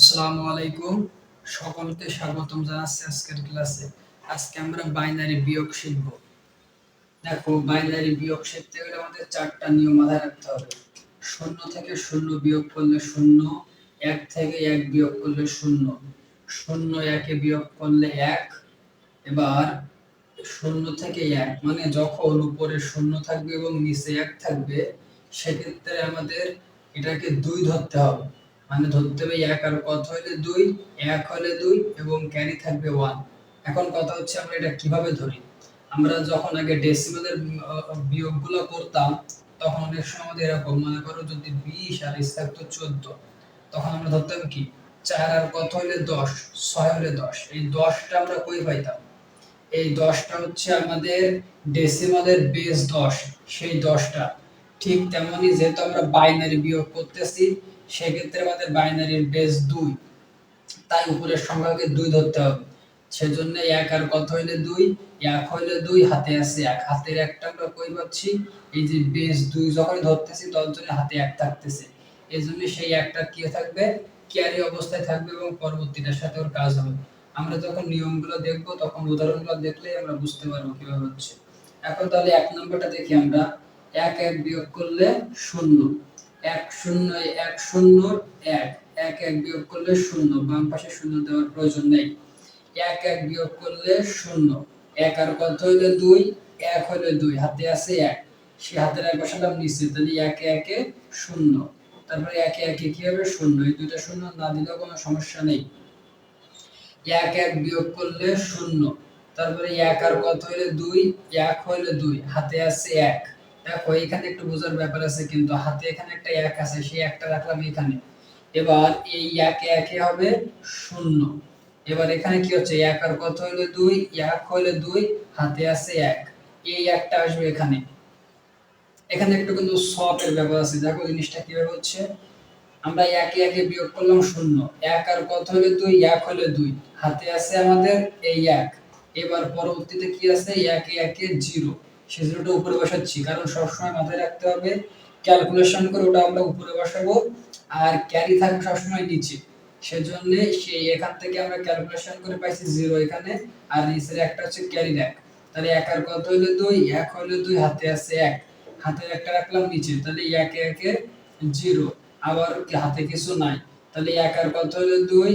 আসসালামু আলাইকুম, সকলকে স্বাগতম জানাচ্ছি আজকের ক্লাসে। আজকে আমরা বাইনারি বিয়োগ শিখব। দেখো, বাইনারি বিয়োগ শিখতে গেলে আমাদের চারটা নিয়ম মাথায় রাখতে হবে। শূন্য থেকে শূন্য বিয়োগ করলে শূন্য, এক থেকে এক বিয়োগ করলে শূন্য, শূন্য একে বিয়োগ করলে এক। এবার শূন্য থেকে এক মানে যখন উপরে শূন্য থাকবে এবং নিচে এক থাকবে, সেক্ষেত্রে আমাদের এটাকে দুই ধরতে হবে। মানে ধরতে হবে এক আর কত হলে দুই, এক হলে দুই এবং ক্যারি থাকবে ওয়ান। এখন কথা হচ্ছে আমরা এটা কিভাবে ধরি। আমরা যখন আগে ডেসিমালের বিয়োগগুলো করতাম, তখন অনেক সময় আমাদের এরকম, মনে করো যদি 20 আর এস থাকতো 14, তখন আমরা ধরতাম কি 4 আর কত হলে 10, 6 হলে 10। এই 10টা আমরা কই পাইতাম? এই 10টা হচ্ছে আমাদের ডেসিমালের বেস 10, সেই 10টা। ঠিক তেমনি যেহেতু আমরা বাইনারি বিয়োগ করতেছি, সেক্ষেত্রে আমাদের বাইনারির বেস 2, তাই উপরের সংখ্যাকে 2 ধরতে হবে। সেজন্য এক আর কত হইলে 2, এক হইলে 2, হাতে আছে এক। হাতের একটা আমরা কই পাচ্ছি? এই যে বেস 2 যখন ধরতেছি তখন হাতে এক থাকতেছে, এজন্য সেই একটা কি থাকবে? ক্যারি অবস্থায় থাকবে এবং পরবর্তীটার সাথে ওর কাজ হবে। আমরা যখন নিয়মগুলো দেখব তখন উদাহরণগুলো দেখলেই আমরা বুঝতে পারবো কিভাবে হচ্ছে। এখন তাহলে এক নম্বরটা দেখি আমরা। এক এক বিয়োগ করলে শূন্য, এক শূন্য, এক শূন্য এক, এক এক বিয়োগ করলে শূন্য, বাম পাশে শূন্য দেওয়ার প্রয়োজন নেই। এক এক বিয়োগ করলে শূন্য, এক আর কত হইলে দুই, এক হইলে দুই, হাতে আছে এক, সে হাতের এক বসালাম নিচে, তাহলে একে একে শূন্য। তারপরে একে একে কি হবে? শূন্য। এই দুইটা শূন্য না দিলেও কোনো সমস্যা নেই। এক এক বিয়োগ করলে শূন্য, তারপরে এক আর কত হইলে দুই, এক হইলে দুই, হাতে আছে এক। দেখো এখানে একটু বোঝার ব্যাপার আছে, কিন্তু হাতে এখানে একটা এক আছে, সেই একটা রাখলাম এখানে। এবার এই একে একে হবে শূন্য। এবার এখানে কি হচ্ছে? এক আর কত হইলে দুই, এক হইলে দুই, হাতে আছে এক, এই একটা আসবে এখানে। এখানে একটু কিন্তু সফের ব্যাপার আছে। দেখো জিনিসটা কিভাবে হচ্ছে। আমরা একে একে বিয়োগ করলাম শূন্য, এক আর কত হলে দুই, এক হলে দুই, হাতে আছে আমাদের এই এক। এবার পরবর্তীতে কি আছে? একে একে জিরো, সে জিরোটা উপরে বসাচ্ছি, কারণ সবসময় মাথায় রাখতে হবে ক্যালকুলেশন করে ওটা আমরা উপরে বসাবো আর ক্যারি থাকবে সবসময় নিচে। সেজন্য সেই এখান থেকে আমরা ক্যালকুলেশন করে পাইছি জিরো এখানে, আর নিচের একটা হচ্ছে ক্যারি এক। তাহলে এক আর কত হলে দুই, এক হলে দুই, হাতে আছে এক, হাতের একটা রাখলাম নিচে, তাহলে একে একে জিরো। আবার কি হাতে কিছু নাই, তাহলে এক আর কত হলো দুই,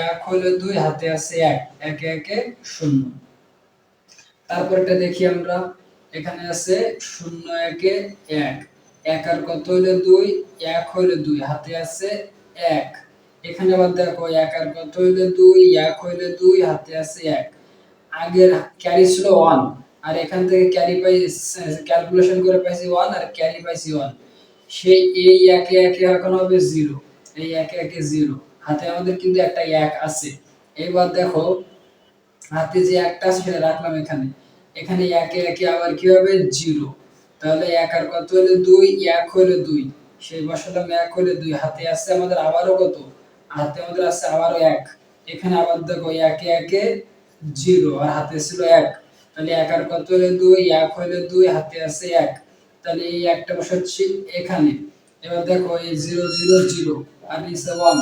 এক হলো দুই, হাতে আছে এক, একে একে শূন্য। তারপরটা দেখি আমরা। এখানে আছে শূন্য একে এক, এক আর কত হলো দুই, এক হলো দুই, হাতে আছে এক। এখানে আবার দেখো এক আর কত হলো দুই, এক হলো দুই, হাতে আছে এক। আগের ক্যারি ছিল ওয়ান, আর এখান থেকে ক্যারি পাই, ক্যালকুলেশন করে পাইছি ওয়ান আর ক্যারি পাইছি ওয়ান। সেই এই একে একে এখন হবে জিরো, এই একে একে জিরো, হাতে আমাদের কিন্তু একটা এক আছে। এবার দেখো হাতে যে একটা আছে সেটা রাখলাম এখানে, এখানে একে একে আবার কি হবে? জিরো। তাহলে এক আর কত হলো দুই, এক হলো দুই, সেই বসালাম এক হলো দুই, হাতে আছে আমাদের আবারও কত? হাতে আমাদের আছে আবারও এক। এখানে আবার দেখো একে একে জিরো আর হাতে ছিল এক, তাহলে এক আর কত হলো দুই, এক হলো দুই, হাতে আছে এক, তাহলে এই একটা বসাচ্ছি এখানে। এবার দেখো এই জিরো জিরো জিরো আর নিচে ওয়ান,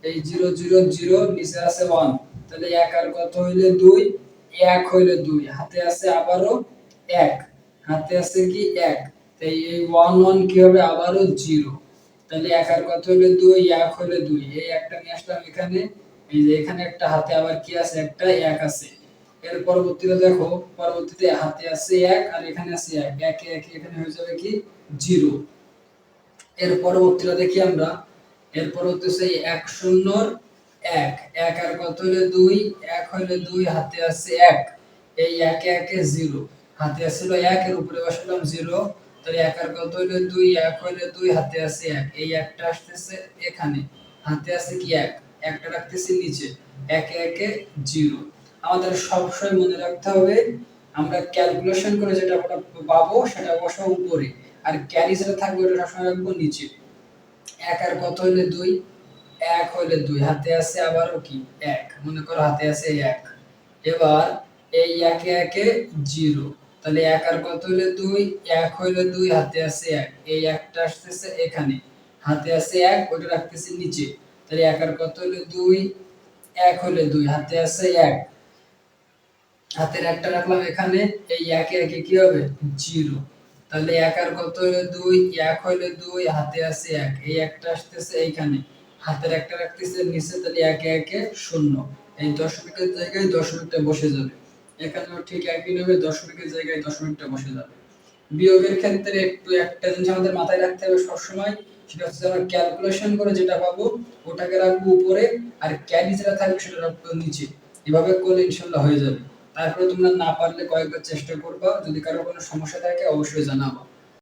এই জিরো জিরো জিরো, নিচে আছে ওয়ান, তাহলে এক আর কত হইলে দুই, এক হইলে দুই, হাতে আছে আবারও এক, হাতে আছে কি এক, তাই এই ওয়ান ওয়ান কি হবে? আবারও জিরো। তাহলে এক আর কত হইলে দুই, এক হইলে দুই, এই একটা নিয়ে আসলাম এখানে। এই যে এখানে একটা হাতে আবার কি আছে? একটা এক আছে। এর পরবর্তীতে দেখো, পরবর্তীতে হাতে আছে এক আর এখানে আছে এক, একে একে এখানে হয়ে যাবে কি জিরো। এর পরবর্তীটা দেখি আমরা। এর পরবর্তী সেই এক শূন্যর এক, এক আর কত হইলে দুই, এক হইলে দুই, হাতে আছে এক, এই একে একে জিরো, হাতে ছিল এক, এর উপরে বসালাম জিরো, তাহলে এক আর কত হইলে দুই, এক হইলে দুই, হাতে আছে এক, এই একটা আসতেছে এখানে, হাতে আছে কি এক, একটা রাখতেছি নিচে, একে একে জিরো। আমাদের সবসময় মনে রাখতে হবে আমরা ক্যালকুলেশন করে যেটা পাবো সেটা বসাবো উপরে, আর ক্যারি যেটা থাকবে ওটা সবসময় রাখবো নিচে। এক আর কত হইলে দুই, এক হইলে দুই, হাতে আছে আবারও কি এক, মনে করো হাতে আছে এক। এবার এই একে একে জিরো, তাহলে এক আর কত হইলে দুই, এক হইলে দুই, হাতে আছে এক, এই একটা আসতেছে এখানে, হাতে আছে এক, ওটা রাখতেছি নিচে, তাহলে 1 আর কত হলো 2, 1 হলে 2, হাতে আছে 1, হাতের একটা রাখলাম এখানে, এই 1 এ 1 কি হবে 0, তাহলে 1 আর কত হলো 2, 1 হলে 2, হাতে আছে 1, এই একটা আসতেছে এইখানে, হাতের একটা রাখতেছে নিচে, তাহলে 1 এ 1 0, এই দশমিকের জায়গায় দশমিকটা বসে যাবে, এখানেও ঠিক একই নিয়মে দশমিকের জায়গায় দশমিকটা বসে যাবে। বিয়োগের ক্ষেত্রে একটু একটা জিনিস আমাদের মাথায় রাখতে হবে সবসময়, সেটা হচ্ছে আমরা ক্যালকুলেশন করে যেটা পাবো ওটাকে রাখবো উপরে, আর ক্যারি যেটা থাকবে সেটা রাখবো নিচে, এভাবে করলে ইনশাআল্লাহ হয়ে যাবে। তারপরে তোমরা না পারলে কয়েকবার চেষ্টা করবা, যদি কারো কোনো সমস্যা থাকে অবশ্যই জানাবা।